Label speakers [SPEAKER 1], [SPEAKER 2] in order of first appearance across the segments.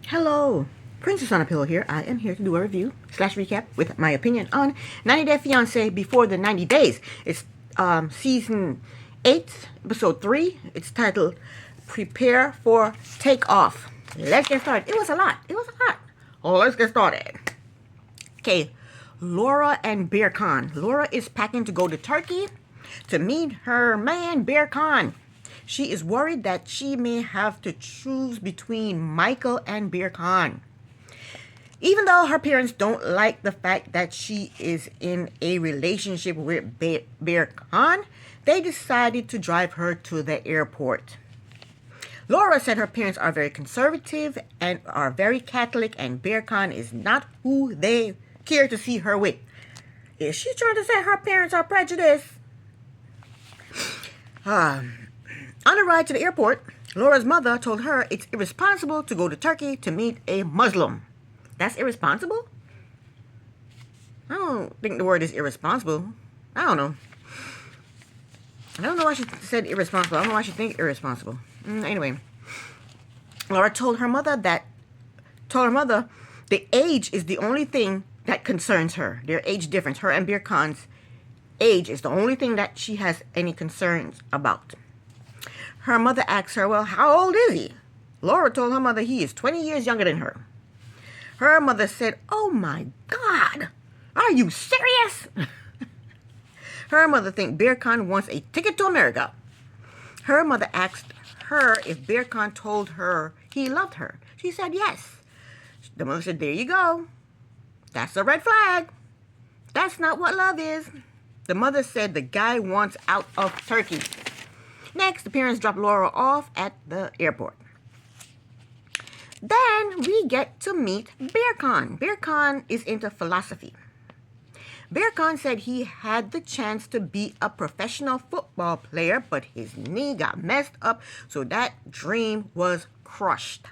[SPEAKER 1] Hello, Princess on a Pillow here. I am here to do a review / recap with my opinion on 90 Day Fiance Before the 90 Days. It's season 8, episode 3. It's titled Prepare for Takeoff. Let's get started. It was a lot. Oh, let's get started. Okay, Laura and Bear Khan. Laura is packing to go to Turkey to meet her man, Bear Khan. She is worried that she may have to choose between Michael and Bear Khan. Even though her parents don't like the fact that she is in a relationship with Bear Khan, they decided to drive her to the airport. Laura said her parents are very conservative and are very Catholic, and Bear Khan is not who they care to see her with. Is she trying to say her parents are prejudiced? On the ride to the airport, Laura's mother told her it's irresponsible to go to Turkey to meet a Muslim. That's irresponsible? I don't think the word is irresponsible. I don't know. I don't know why she said irresponsible. I don't know why she thinks irresponsible. Anyway, Laura told her mother the age is the only thing that concerns her. Their age difference. Her and Beer Khan's age is the only thing that she has any concerns about. Her mother asked her, well, how old is he? Laura told her mother he is 20 years younger than her. Her mother said, oh my God, are you serious? Her mother thinks Bear Khan wants a ticket to America. Her mother asked her if Bear Khan told her he loved her. She said yes. The mother said, there you go. That's a red flag. That's not what love is. The mother said the guy wants out of Turkey. Next, the parents drop Laura off at the airport. Then we get to meet Bear Khan. Bear Khan is into philosophy. Bear Khan said he had the chance to be a professional football player, but his knee got messed up, so that dream was crushed.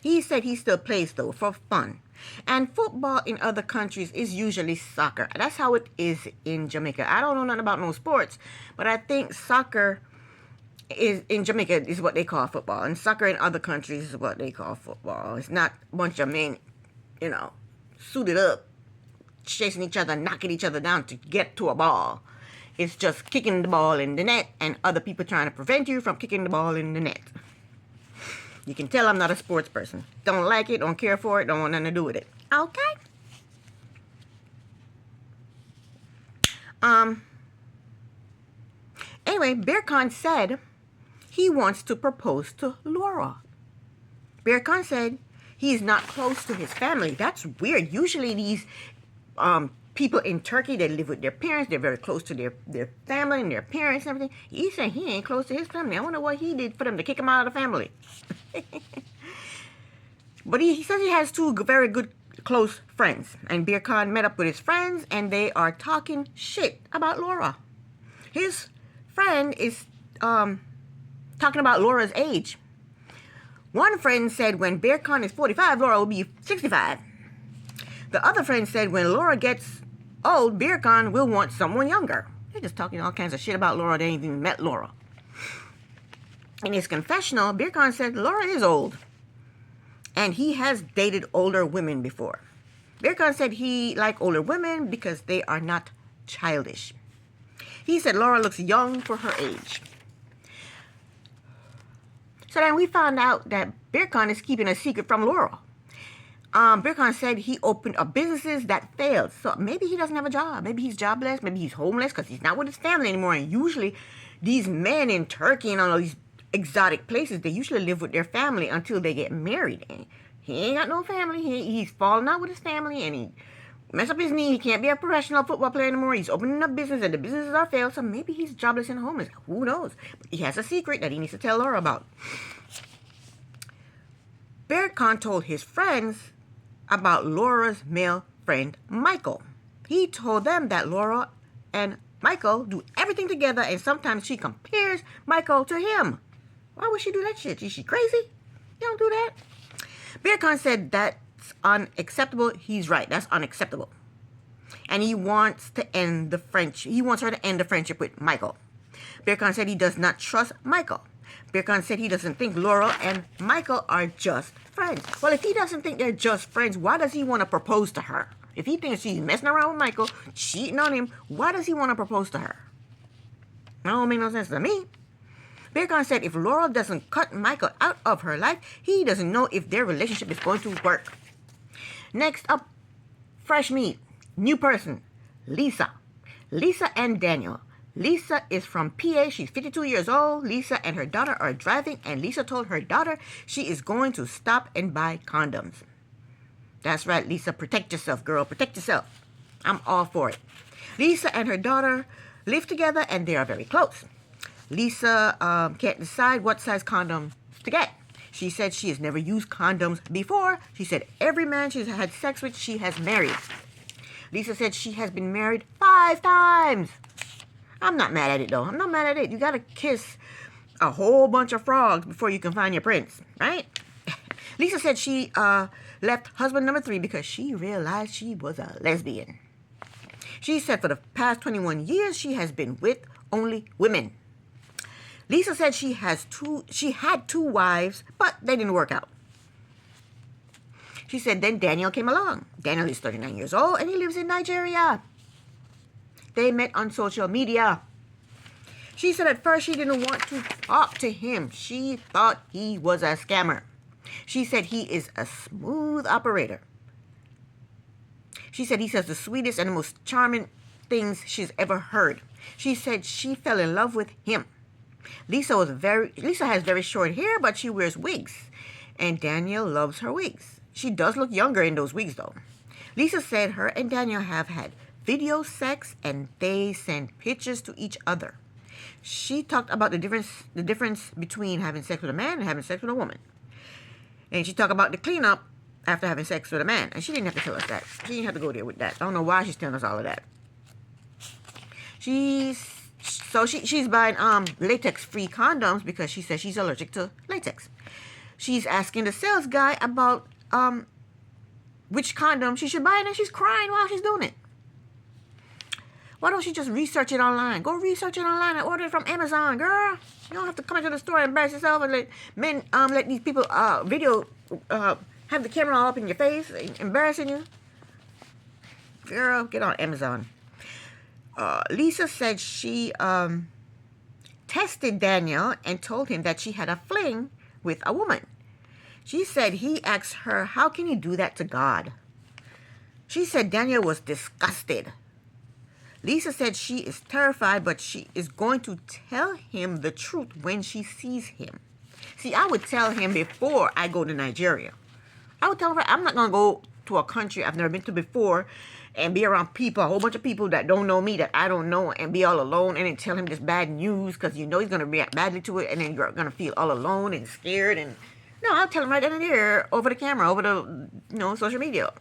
[SPEAKER 1] He said he still plays, though, for fun. And football in other countries is usually soccer. That's how it is in Jamaica. I don't know nothing about no sports, but I think soccer is in Jamaica is what they call football, and soccer in other countries is what they call football. It's not a bunch of men, suited up, chasing each other, knocking each other down to get to a ball. It's just kicking the ball in the net and other people trying to prevent you from kicking the ball in the net. You can tell I'm not a sports person. Don't like it, don't care for it, don't want nothing to do with it. Okay? Anyway, Bear Khan said he wants to propose to Laura. Bear Khan said he's not close to his family. That's weird. Usually these people in Turkey, they live with their parents. They're very close to their family and their parents and everything. He said he ain't close to his family. I wonder what he did for them to kick him out of the family. But he says he has two very good close friends. And Bear Khan met up with his friends and they are talking shit about Laura. His friend is talking about Laura's age. One friend said when Bear Khan is 45, Laura will be 65. The other friend said when Laura gets old, Bear Khan will want someone younger. They're just talking all kinds of shit about Laura. They ain't even met Laura. In his confessional, Bear Khan said Laura is old. And he has dated older women before. Bear Khan said he likes older women because they are not childish. He said Laura looks young for her age. So then we found out that Bear Khan is keeping a secret from Laura. Bear Khan said he opened up businesses that failed. So maybe he doesn't have a job. Maybe he's jobless. Maybe he's homeless because he's not with his family anymore. And usually these men in Turkey and all these exotic places, they usually live with their family until they get married. And he ain't got no family. He's falling out with his family and he messed up his knee. He can't be a professional football player anymore. He's opening up business and the businesses are failed. So maybe he's jobless and homeless. Who knows? But he has a secret that he needs to tell Laura about. Bear Khan told his friends about Laura's male friend, Michael. He told them that Laura and Michael do everything together and sometimes she compares Michael to him. Why would she do that shit? Is she crazy? You don't do that. Bear Khan said that's unacceptable. He's right. That's unacceptable. And he wants to end the friendship. He wants her to end the friendship with Michael. Bear Khan said he does not trust Michael. Birkan said he doesn't think Laurel and Michael are just friends. Well, if he doesn't think they're just friends, why does he want to propose to her? If he thinks she's messing around with Michael, cheating on him, why does he want to propose to her? That don't make no sense to me. Birkan said if Laurel doesn't cut Michael out of her life, he doesn't know if their relationship is going to work. Next up, fresh meat, new person, Lisa. Lisa and Daniel. Lisa is from PA. She's 52 years old. Lisa and her daughter are driving, and Lisa told her daughter she is going to stop and buy condoms. That's right, Lisa. Protect yourself, girl. Protect yourself. I'm all for it. Lisa and her daughter live together, and they are very close. Lisa can't decide what size condoms to get. She said she has never used condoms before. She said every man she's had sex with, she has married. Lisa said she has been married 5 times. I'm not mad at it, though. I'm not mad at it. You got to kiss a whole bunch of frogs before you can find your prince, right? Lisa said she left husband number 3 because she realized she was a lesbian. She said for the past 21 years, she has been with only women. Lisa said she had 2 wives, but they didn't work out. She said then Daniel came along. Daniel is 39 years old and he lives in Nigeria. They met on social media. She said at first she didn't want to talk to him. She thought he was a scammer. She said he is a smooth operator. She said he says the sweetest and the most charming things she's ever heard. She said she fell in love with him. Lisa has very short hair, but she wears wigs. And Daniel loves her wigs. She does look younger in those wigs, though. Lisa said her and Daniel have had video sex, and they send pictures to each other. She talked about the difference between having sex with a man and having sex with a woman. And she talked about the cleanup after having sex with a man. And she didn't have to tell us that. She didn't have to go there with that. I don't know why she's telling us all of that. She's buying latex-free condoms because she says she's allergic to latex. She's asking the sales guy about which condom she should buy, and then she's crying while she's doing it. Why don't she just research it online? Go research it online and order it from Amazon, girl. You don't have to come into the store and embarrass yourself and let these people have the camera all up in your face, embarrassing you. Girl, get on Amazon. Lisa said she tested Daniel and told him that she had a fling with a woman. She said he asked her, how can you do that to God? She said Daniel was disgusted. Lisa said she is terrified, but she is going to tell him the truth when she sees him. See, I would tell him before I go to Nigeria. I would tell her I'm not going to go to a country I've never been to before and be around people, a whole bunch of people that don't know me, that I don't know, and be all alone and then tell him this bad news because you know he's going to react badly to it, and then you're going to feel all alone and scared. And no, I'll tell him right then and there over the camera, over the social media,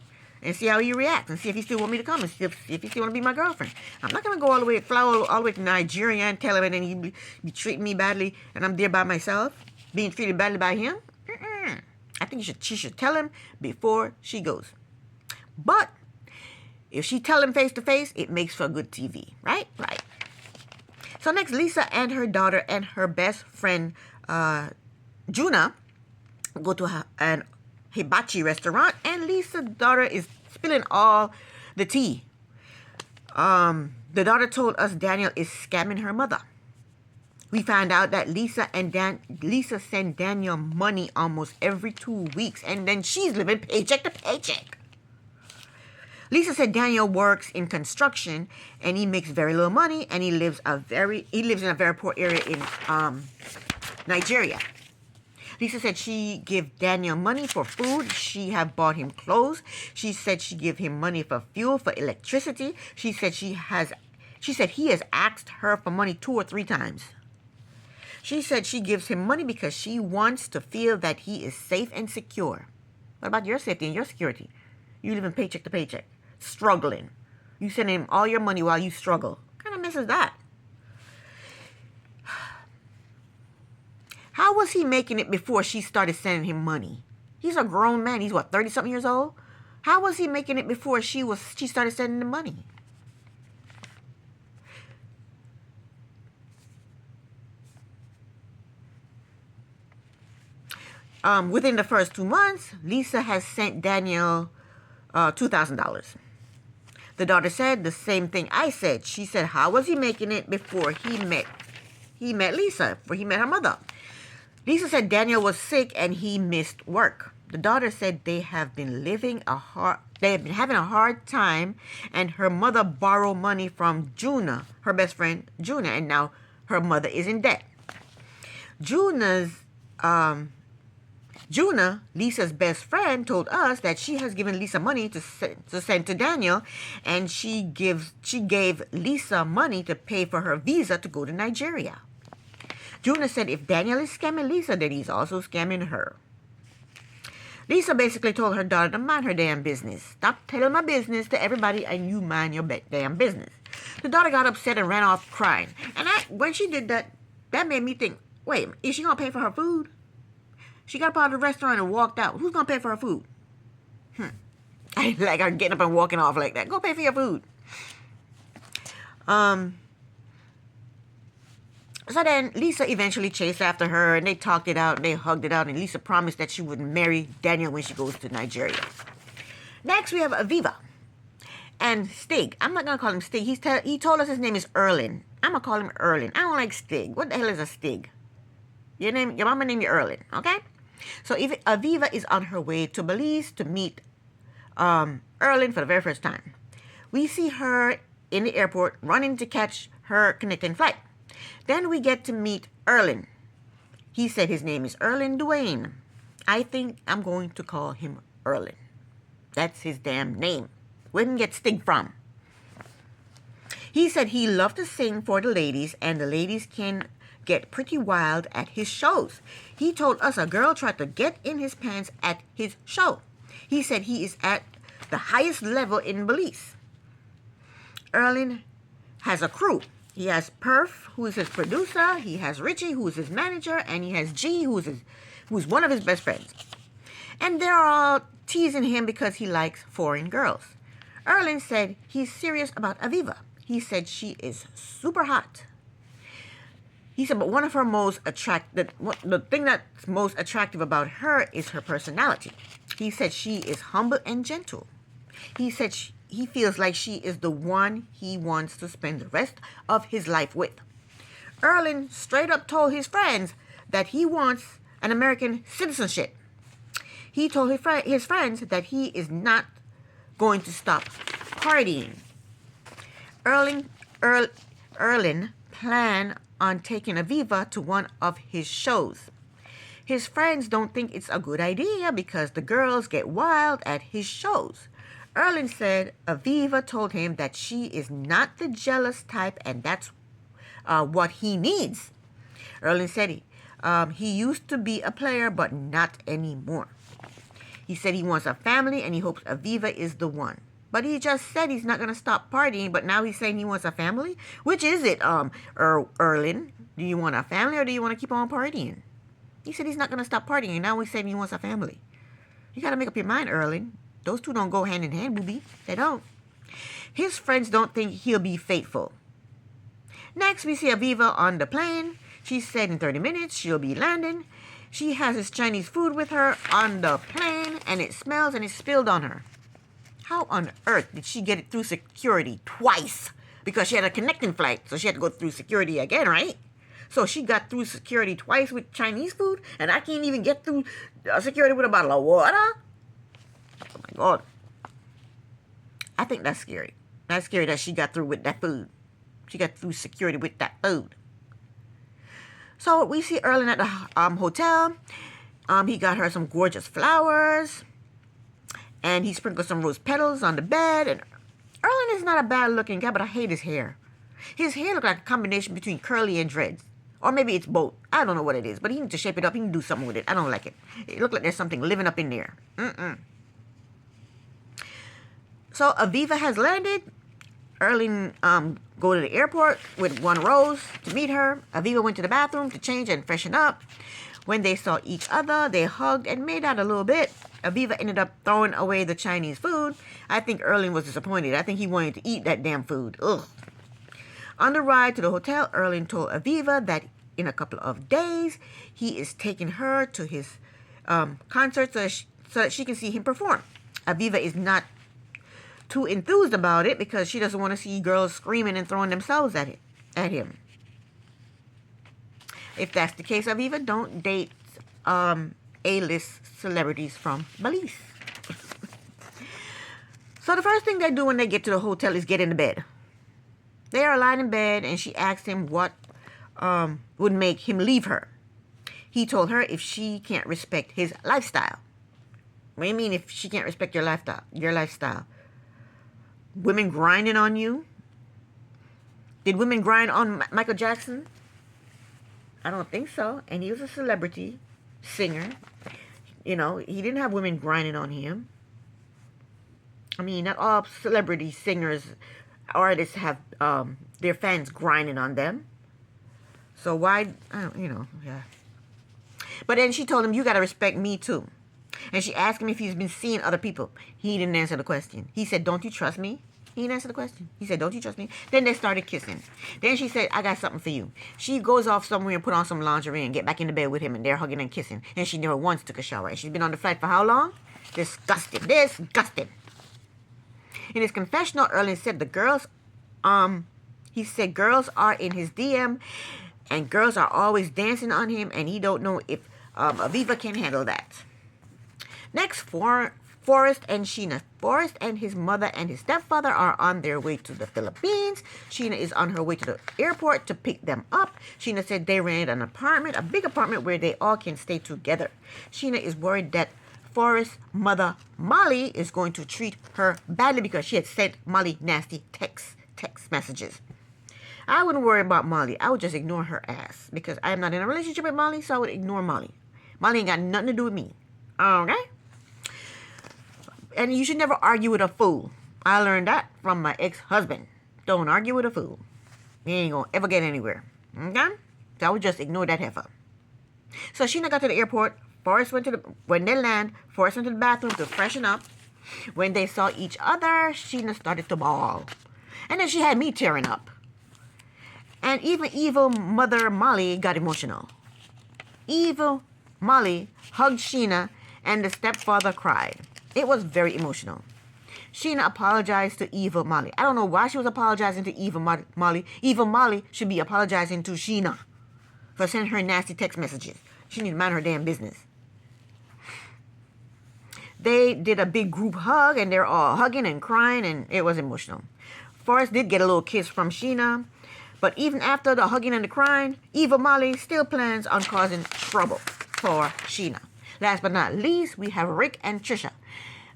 [SPEAKER 1] and see how he reacts and see if he still want me to come and see if he still want to be my girlfriend. I'm not going to go fly all the way to Nigeria and tell him, and then he be treating me badly and I'm there by myself, being treated badly by him. I think she should tell him before she goes. But if she tell him face to face, it makes for good TV, right? Right. So next, Lisa and her daughter and her best friend, Juna, go to an hibachi restaurant, and Lisa's daughter is spilling all the tea. The daughter told us Daniel is scamming her mother. We found out that Lisa send Daniel money almost every 2 weeks, and then she's living paycheck to paycheck. Lisa said Daniel works in construction and he makes very little money, and he lives in a very poor area in Nigeria. Lisa said she give Daniel money for food. She have bought him clothes. She said she give him money for fuel, for electricity. She said he has asked her for money 2 or 3 times. She said she gives him money because she wants to feel that he is safe and secure. What about your safety and your security? You live in paycheck to paycheck, struggling. You send him all your money while you struggle. What kind of mess is that? How was he making it before she started sending him money? He's a grown man. He's 30-something years old? How was he making it before she started sending him money? Within the first 2 months, Lisa has sent Daniel $2,000. The daughter said the same thing I said. She said, how was he making it before he met Lisa, before he met her mother? Lisa said Daniel was sick and he missed work. The daughter said they have been having a hard time, and her mother borrowed money from Juna, her best friend Juna, and now her mother is in debt. Juna, Lisa's best friend, told us that she has given Lisa money to send to Daniel, and she gave Lisa money to pay for her visa to go to Nigeria. Juna said if Daniel is scamming Lisa, then he's also scamming her. Lisa basically told her daughter to mind her damn business. Stop telling my business to everybody and you mind your damn business. The daughter got upset and ran off crying. And when she did that, that made me think, wait, is she going to pay for her food? She got up out of the restaurant and walked out. Who's going to pay for her food? I like her getting up and walking off like that. Go pay for your food. So then Lisa eventually chased after her, and they talked it out, and they hugged it out, and Lisa promised that she wouldn't marry Daniel when she goes to Nigeria. Next, we have Aviva and Stig. I'm not going to call him Stig. He told us his name is Erlin. I'm going to call him Erlin. I don't like Stig. What the hell is a Stig? Your mama named you Erlin, okay? So Aviva is on her way to Belize to meet Erlin for the very first time. We see her in the airport running to catch her connecting flight. Then we get to meet Erlin. He said his name is Erlin Duane. I think I'm going to call him Erlin. That's his damn name. Where did he get Stig from? He said he loved to sing for the ladies, and the ladies can get pretty wild at his shows. He told us a girl tried to get in his pants at his show. He said he is at the highest level in Belize. Erlin has a crew. He has Perf, who is his producer. He has Richie, who is his manager. And he has G, who's one of his best friends. And they're all teasing him because he likes foreign girls. Erlin said he's serious about Aviva. He said she is super hot. He said, but one of her the thing that's most attractive about her is her personality. He said she is humble and gentle. He said he feels like she is the one he wants to spend the rest of his life with. Erlin straight up told his friends that he wants an American citizenship. He told his friends that he is not going to stop partying. Erlin planned on taking Aviva to one of his shows. His friends don't think it's a good idea because the girls get wild at his shows. Erlin said Aviva told him that she is not the jealous type, and that's what he needs. Erlin said he used to be a player, but not anymore. He said he wants a family, and he hopes Aviva is the one. But he just said he's not going to stop partying, but now he's saying he wants a family? Which is it, Erlin? Do you want a family, or do you want to keep on partying? He said he's not going to stop partying, and now he's saying he wants a family. You got to make up your mind, Erlin. Those two don't go hand in hand, booby. They don't. His friends don't think he'll be faithful. Next, we see Aviva on the plane. She said in 30 minutes she'll be landing. She has his Chinese food with her on the plane, and it smells and it's spilled on her. How on earth did she get it through security twice? Because she had a connecting flight, so she had to go through security again, right? So she got through security twice with Chinese food, and I can't even get through security with a bottle of water? Oh my God. I think that's scary. That's scary that she got through with that food. She got through security with that food. So we see Erlin at the hotel. He got her some gorgeous flowers. And he sprinkled some rose petals on the bed. And Erlin is not a bad looking guy, but I hate his hair. His hair looks like a combination between curly and dreads. Or maybe it's both. I don't know what it is. But he needs to shape it up. He can do something with it. I don't like it. It looks like there's something living up in there. So Aviva has landed. Erlin go to the airport with one rose to meet her. Aviva went to the bathroom to change and freshen up. When they saw each other, they hugged and made out a little bit. Aviva ended up throwing away the Chinese food. I think Erlin was disappointed. I think he wanted to eat that damn food. Ugh. On the ride to the hotel, Erlin told Aviva that in a couple of days, he is taking her to his concert so that she can see him perform. Aviva is not too enthused about it because she doesn't want to see girls screaming and throwing themselves at him. If that's the case, Aviva, don't date A-list celebrities from Belize. So the first thing they do when they get to the hotel is get into bed. They are lying in bed, and she asked him what would make him leave her. He told her if she can't respect his lifestyle. What do you mean if she can't respect your lifestyle? Women grinding on you? Did women grind on Michael Jackson? I don't think so. And he was a celebrity singer. You know, he didn't have women grinding on him. I mean, not all celebrity singers, artists have their fans grinding on them. So why, yeah. But then she told him, you got to respect me too. And she asked him if he's been seeing other people. He didn't answer the question. He said, don't you trust me? He didn't answer the question. He said, don't you trust me? Then they started kissing. Then she said, I got something for you. She goes off somewhere and put on some lingerie and get back into bed with him, and they're hugging and kissing. And she never once took a shower. And she's been on the flight for how long? Disgusting. Disgusting. In his confessional earlier, said the girls, he said girls are in his DM, and girls are always dancing on him, and he don't know if Aviva can handle that. Next, Forrest and Sheena. Forrest and his mother and his stepfather are on their way to the Philippines. Sheena is on her way to the airport to pick them up. Sheena said they rented an apartment, a big apartment where they all can stay together. Sheena is worried that Forrest's mother, Molly, is going to treat her badly because she had sent Molly nasty text messages. I wouldn't worry about Molly. I would just ignore her ass because I am not in a relationship with Molly, so I would ignore Molly. Molly ain't got nothing to do with me. Okay? And you should never argue with a fool. I learned that from my ex-husband. Don't argue with a fool. You ain't gonna ever get anywhere. Okay? So I would just ignore that heifer. So Sheena got to the airport. When they land, Forrest went to the bathroom to freshen up. When they saw each other, Sheena started to bawl. And then she had me tearing up. And even evil mother Molly got emotional. Evil Molly hugged Sheena, and the stepfather cried. It was very emotional. Sheena apologized to evil Molly. I don't know why she was apologizing to evil Molly. Evil Molly should be apologizing to Sheena for sending her nasty text messages. She needs to mind her damn business. They did a big group hug, and they're all hugging and crying, and it was emotional. Forrest did get a little kiss from Sheena, but even after the hugging and the crying, evil Molly still plans on causing trouble for Sheena. Last but not least, we have Rick and Trisha.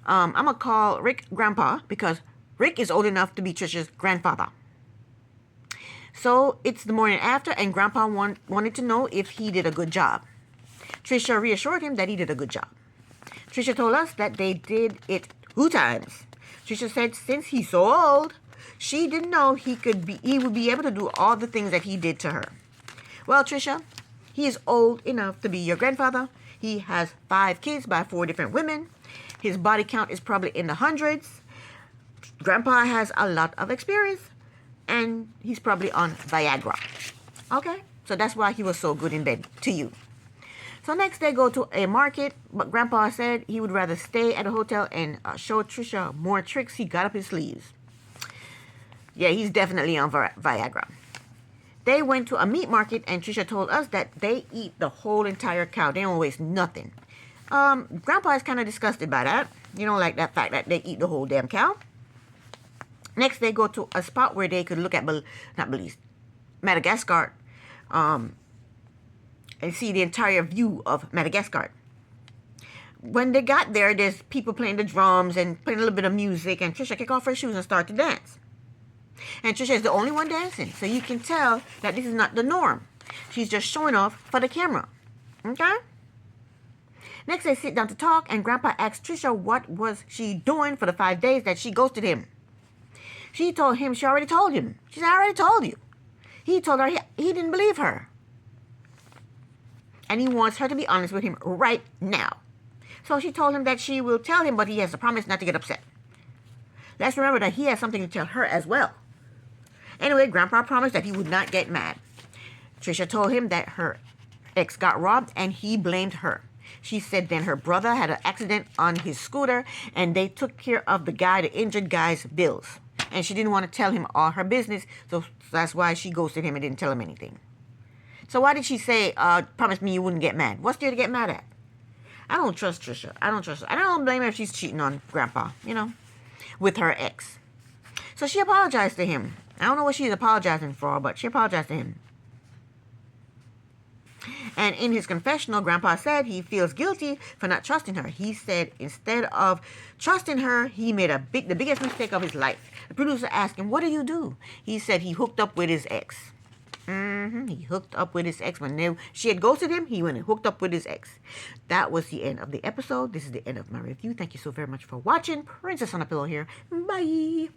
[SPEAKER 1] I'm going to call Rick Grandpa because Rick is old enough to be Trisha's grandfather. So it's the morning after, and Grandpa wanted to know if he did a good job. Trisha reassured him that he did a good job. Trisha told us that they did it 2 times. Trisha said since he's so old, she didn't know he would be able to do all the things that he did to her. Well, Trisha, he is old enough to be your grandfather. He has 5 kids by 4 different women. His body count is probably in the hundreds. Grandpa has a lot of experience, and he's probably on Viagra. Okay? So that's why he was so good in bed to you. So next they go to a market, but Grandpa said he would rather stay at a hotel and show Trisha more tricks he got up his sleeves. Yeah, he's definitely on Viagra. They went to a meat market, and Trisha told us that they eat the whole entire cow. They don't waste nothing. Grandpa is kind of disgusted by that. You don't like that fact that they eat the whole damn cow. Next, they go to a spot where they could look at, Madagascar, and see the entire view of Madagascar. When they got there, there's people playing the drums and playing a little bit of music, and Trisha kick off her shoes and start to dance. And Trisha is the only one dancing, so you can tell that this is not the norm. She's just showing off for the camera. Okay? Next, they sit down to talk, and Grandpa asked Trisha what was she doing for the 5 days that she ghosted him. She told him she already told him. She said, I already told you. He told her he didn't believe her. And he wants her to be honest with him right now. So she told him that she will tell him, but he has to promise not to get upset. Let's remember that he has something to tell her as well. Anyway, Grandpa promised that he would not get mad. Trisha told him that her ex got robbed, and he blamed her. She said then her brother had an accident on his scooter and they took care of the injured guy's bills. And she didn't want to tell him all her business, so that's why she ghosted him and didn't tell him anything. So why did she say, promise me you wouldn't get mad? What's there to get mad at? I don't trust Trisha. I don't trust her. I don't blame her if she's cheating on Grandpa, with her ex. So she apologized to him. I don't know what she's apologizing for, but she apologized to him. And in his confessional, Grandpa said he feels guilty for not trusting her. He said instead of trusting her, he made the biggest mistake of his life. The producer asked him, what do you do? He said he hooked up with his ex. He hooked up with his ex. When she had ghosted him, he went and hooked up with his ex. That was the end of the episode. This is the end of my review. Thank you so very much for watching. Princess on a Pillow here. Bye.